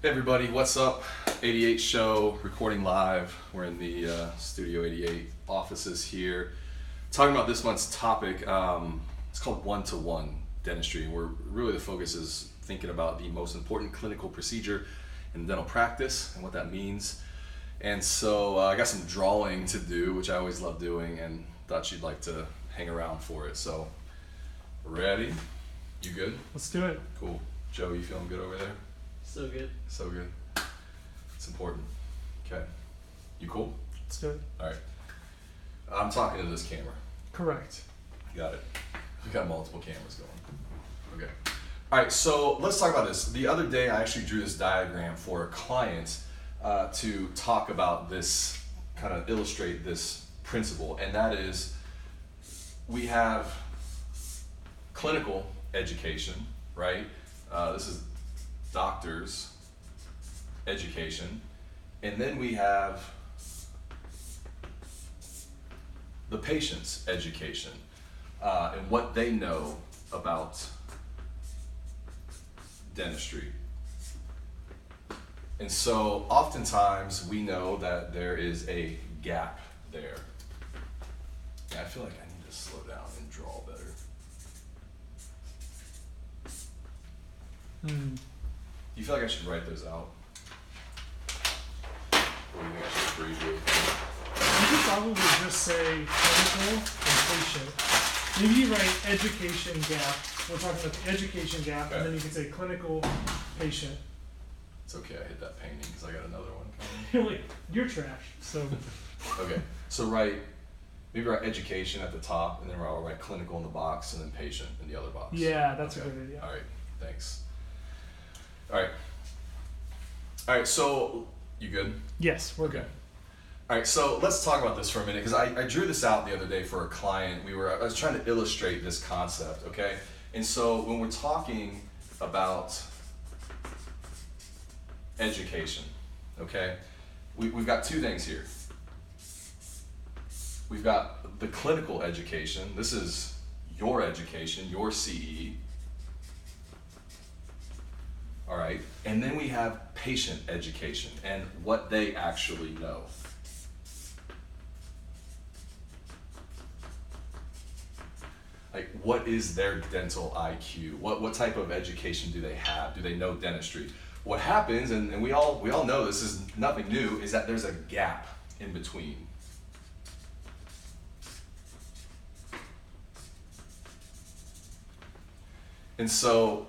Hey everybody, what's up? 88 show, recording live. We're in the Studio 88 offices here. Talking about this month's topic, it's called one-to-one dentistry. Where really the focus is thinking about the most important clinical procedure in dental practice and what that means. And so I got some drawing to do, which I always love doing, and thought you'd like to hang around for it. So, ready? You good? Let's do it. Cool. Joe, you feeling good over there? So good. So good. It's important. Okay. You cool? Let's do it. All right. I'm talking to this camera. Correct. Got it. We got multiple cameras going. Okay. All right. So let's talk about this. The other day, I actually drew this diagram for a client to talk about this, kind of illustrate this principle, and that is we have clinical education, right? This is doctor's education, and then we have the patient's education and what they know about dentistry. And so oftentimes we know that there is a gap there. Yeah, I feel like I need to slow down and draw better. Do you feel like I should write those out? Or do you think I should abbreviate them? You could probably just say clinical and patient. Maybe you write education gap. We're talking about the education gap, Okay. and then you can say clinical patient. It's okay, I hit that painting because I got another one coming. You're like, you're trash. So Okay, so maybe write education at the top, and then I'll write clinical in the box, and then patient in the other box. yeah, that's Okay. a good idea. All right, thanks. All right, so you good? Yes, we're good. All right, so let's talk about this for a minute because I drew this out the other day for a client. I was trying to illustrate this concept, okay? And so when we're talking about education, okay, we've got two things here. We've got the clinical education. This is your education, your CE. All right, and then we have patient education and what they actually know. Like, what is their dental IQ? What type of education do they have? Do they know dentistry? What happens, and we all know this is nothing new, is that there's a gap in between. And so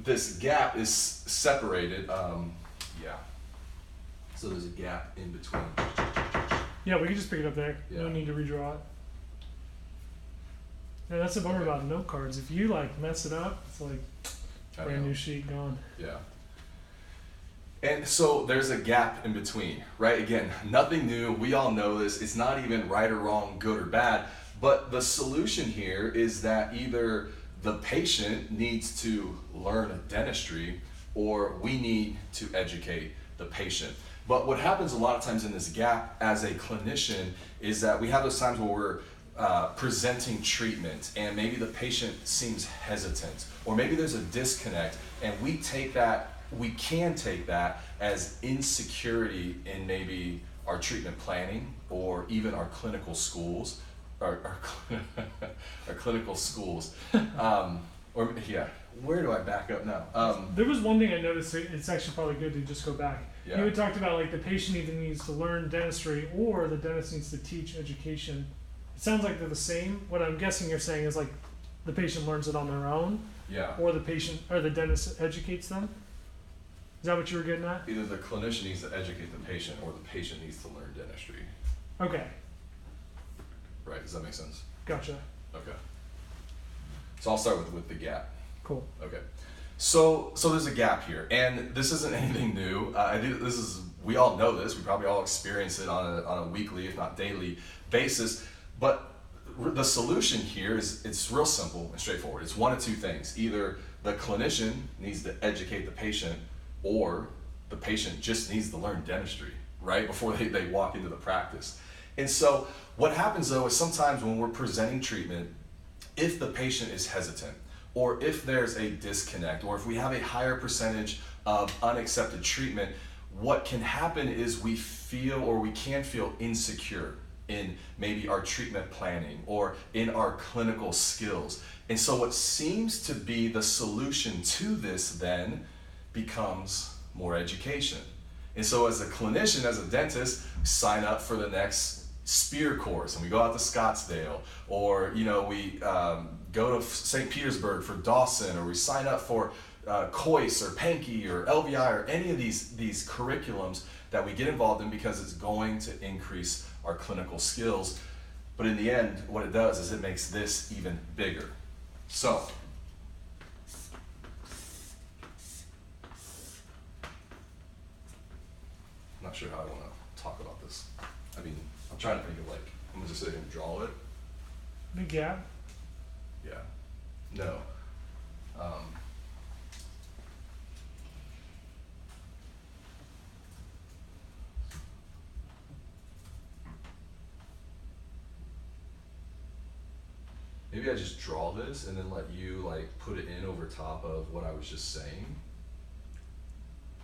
this gap is separated, so there's a gap in between. Yeah, we can just pick it up there. Yeah. No need to redraw it. And that's the bummer about note cards. If you like mess it up, it's like I brand know. new sheet gone. Yeah. And so there's a gap in between, right? Again, nothing new. We all know this. It's not even right or wrong, good or bad. But the solution here is that either the patient needs to learn dentistry or we need to educate the patient. But what happens a lot of times in this gap as a clinician is that we have those times where we're presenting treatment and maybe the patient seems hesitant or maybe there's a disconnect, and we can take that as insecurity in maybe our treatment planning or even our clinical schools, our clinical schools. Where do I back up now? There was one thing I noticed. It's actually probably good to just go back. Yeah. You had talked about like the patient either needs to learn dentistry or the dentist needs to teach education. It sounds like they're the same. What I'm guessing you're saying is like the patient learns it on their own, Yeah. or the dentist educates them. Is that what you were getting at? Either the clinician needs to educate the patient or the patient needs to learn dentistry. Okay, Right, does that make sense? gotcha. Okay. So I'll start with the gap. Cool. Okay. So there's a gap here, and this isn't anything new. We all know this. We probably all experience it on a weekly, if not daily basis. But the solution here it's real simple and straightforward. It's one of two things. Either the clinician needs to educate the patient, or the patient just needs to learn dentistry, right, before they walk into the practice. And so what happens though is sometimes when we're presenting treatment, if the patient is hesitant, or if there's a disconnect, or if we have a higher percentage of unaccepted treatment, what can happen is we can feel insecure in maybe our treatment planning or in our clinical skills. And so what seems to be the solution to this then becomes more education. And so as a clinician, as a dentist, sign up for the next SPEAR course and we go out to Scottsdale, or we go to St. Petersburg for Dawson, or we sign up for COIS or PANKI or LVI or any of these curriculums that we get involved in because it's going to increase our clinical skills. But in the end, what it does is it makes this even bigger. So, I'm not sure how I want to talk about this. I mean, I'm trying to think of I'm gonna just sit here and draw it. Big gap. Yeah. No. Maybe I just draw this and then let you put it in over top of what I was just saying.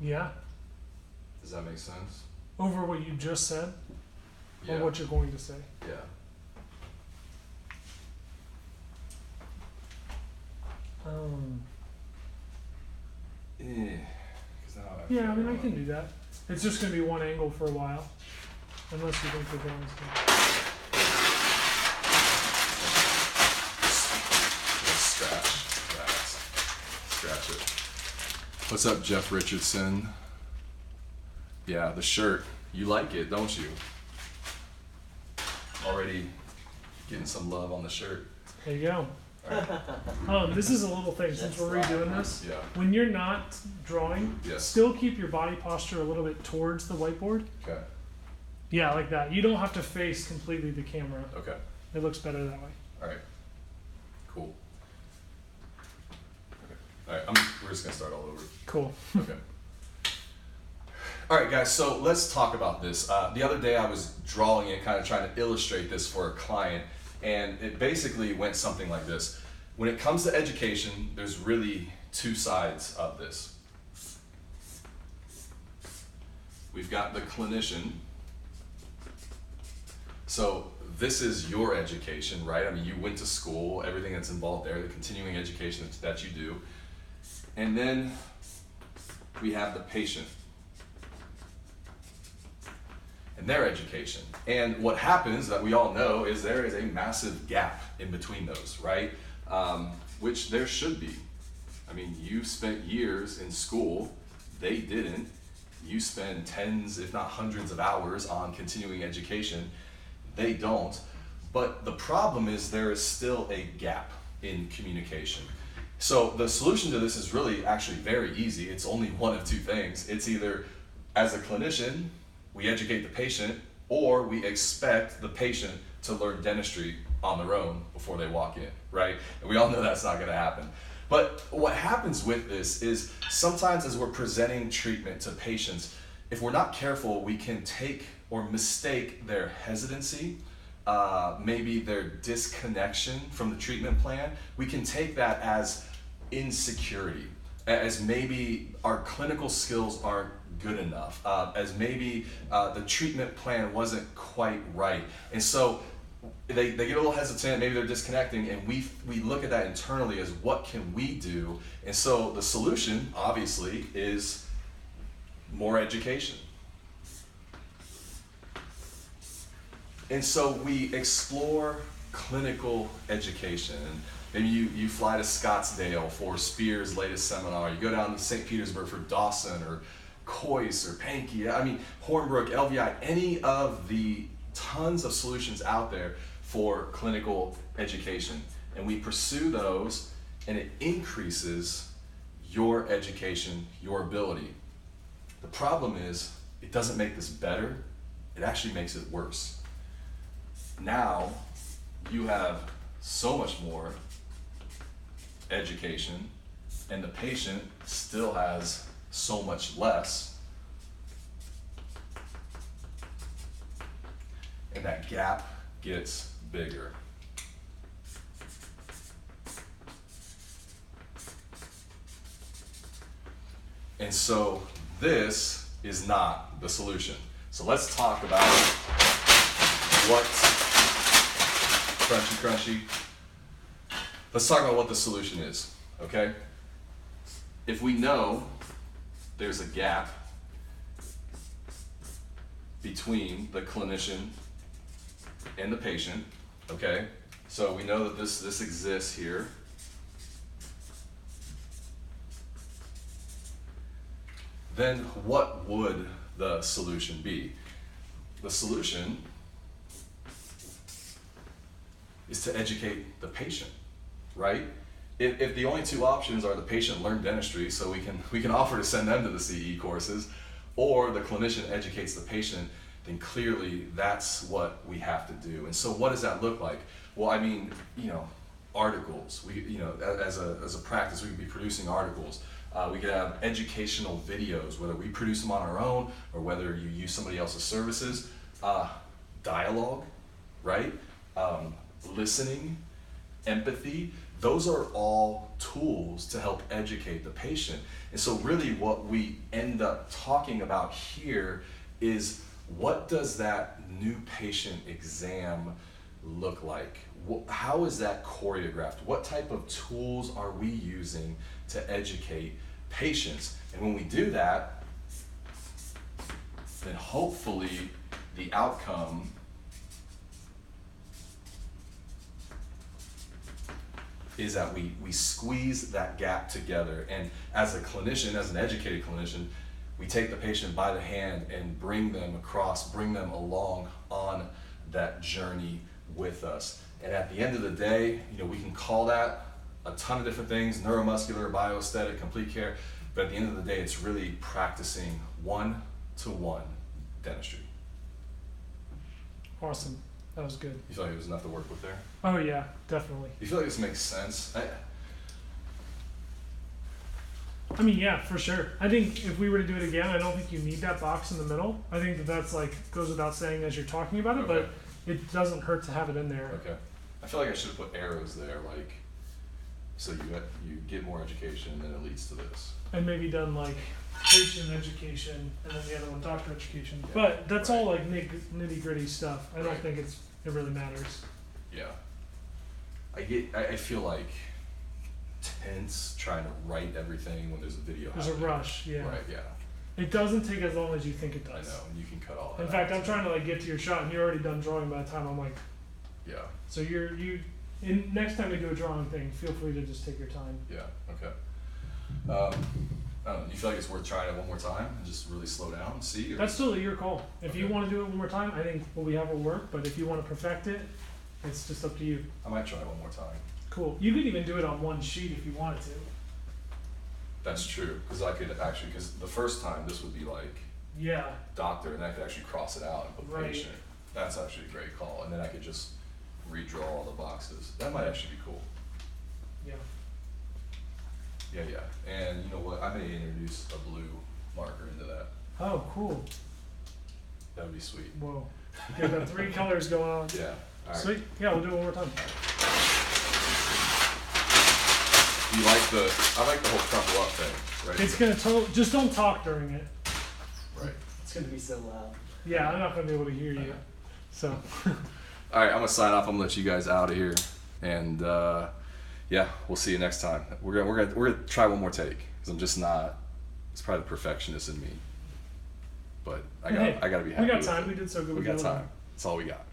Yeah. Does that make sense? Over what you just said? Yeah. Or what you're going to say? Yeah. Yeah, I mean, I can do that. It's just going to be one angle for a while. Unless you think the drawing's good. Scratch it. What's up, Jeff Richardson? Yeah, the shirt. You like it, don't you? Already getting some love on the shirt. There you go. Right. This is a little thing, since we're redoing this. Yeah. When you're not drawing, Yes. still keep your body posture a little bit towards the whiteboard. Okay. Yeah, like that. You don't have to face completely the camera. Okay. It looks better that way. All right. Cool. Okay. All right. We're just gonna start all over. Cool. Okay. All right, guys. So let's talk about this. The other day I was drawing it, kind of trying to illustrate this for a client, and it basically went something like this. When it comes to education, there's really two sides of this. We've got the clinician. So this is your education, right? I mean, you went to school, everything that's involved there, the continuing education that you do. And then we have the patient and their education. And what happens, that we all know, is there is a massive gap in between those, right? Which there should be. I mean, you spent years in school, they didn't. You spend tens, if not hundreds of hours on continuing education, they don't. But the problem is there is still a gap in communication. So the solution to this is really actually very easy. It's only one of two things. It's either, as a clinician, we educate the patient, or we expect the patient to learn dentistry on their own before they walk in, right? And we all know that's not going to happen. But what happens with this is sometimes as we're presenting treatment to patients, if we're not careful, we can take or mistake their hesitancy, maybe their disconnection from the treatment plan. We can take that as insecurity, as maybe our clinical skills aren't good enough, as maybe the treatment plan wasn't quite right. And so they get a little hesitant, maybe they're disconnecting, and we look at that internally as what can we do? And so the solution, obviously, is more education. And so we explore clinical education. And maybe you fly to Scottsdale for Spear's latest seminar. You go down to St. Petersburg for Dawson or COIS or PANKI. I mean, Hornbrook, LVI, any of the tons of solutions out there for clinical education. And we pursue those, and it increases your education, your ability. The problem is, it doesn't make this better, it actually makes it worse. Now, you have so much more education, and the patient still has so much less. And that gap gets bigger. And so this is not the solution. So let's talk about what, crunchy. Let's talk about what the solution is, okay? If we know there's a gap between the clinician and the patient, okay? So we know that this exists here. Then what would the solution be? The solution is to educate the patient, right? If the only two options are the patient learn dentistry, so we can offer to send them to the CE courses, or the clinician educates the patient, then clearly that's what we have to do. And so what does that look like? Well, I mean, articles. As a practice, we could be producing articles. We could have educational videos, whether we produce them on our own or whether you use somebody else's services. Dialogue, right? Listening, empathy. Those are all tools to help educate the patient. And so really what we end up talking about here is, what does that new patient exam look like? How is that choreographed? What type of tools are we using to educate patients? And when we do that, then hopefully the outcome is that we squeeze that gap together. And as a clinician, as an educated clinician, we take the patient by the hand and bring them across, bring them along on that journey with us. And at the end of the day, we can call that a ton of different things: neuromuscular, bioaesthetic, complete care. But at the end of the day, it's really practicing one-to-one dentistry. Awesome. That was good. You feel like it was enough to work with there? Oh yeah, definitely. You feel like this makes sense? I mean, yeah, for sure. I think if we were to do it again, I don't think you need that box in the middle. I think that's goes without saying as you're talking about it, Okay. but it doesn't hurt to have it in there. Okay. I feel like I should have put arrows there, so you get more education and then it leads to this. And maybe done patient education and then the other one doctor education. Yeah, But that's right. all nitty gritty stuff. I don't Right. think it really matters. Yeah. I feel tense trying to write everything when there's a video There's a happening. rush, yeah. Right, yeah. It doesn't take as long as you think it I does. know, and you can cut all that In out. fact, I'm trying to get to your shot and you're already done drawing by the time I'm Yeah, so next time we do a drawing thing, feel free to just take your time. yeah, okay. I don't know, do you feel like it's worth trying it one more time and just really slow down and see? Or? That's totally your call. If you Okay. want to do it one more time, I think what we have will work, but if you want to perfect it, it's just up to you. I might try one more time. Cool. You could even do it on one sheet if you wanted to. That's true, because because the first time this would be Yeah. doctor, and I could actually cross it out and put Right. patient. That's actually a great call, and then I could just redraw all the boxes. That might actually be cool. Yeah. Yeah. And you know what? I may introduce a blue marker into that. Oh, cool. That would be sweet. Whoa. You've got 3 colors going on. Yeah. All right. Sweet. Yeah, we'll do it one more time. You I like the whole crumple up thing, right? It's gonna just don't talk during it. Right. It's gonna be so loud. Yeah, I'm not gonna be able to hear you. So. All right, I'm gonna sign off. I'm gonna let you guys out of here, and yeah, we'll see you next time. We're gonna try one more take, because I'm just not. It's probably the perfectionist in me, but I gotta be happy. We got with time. it. We did so good. We with got the other time. That's all we got.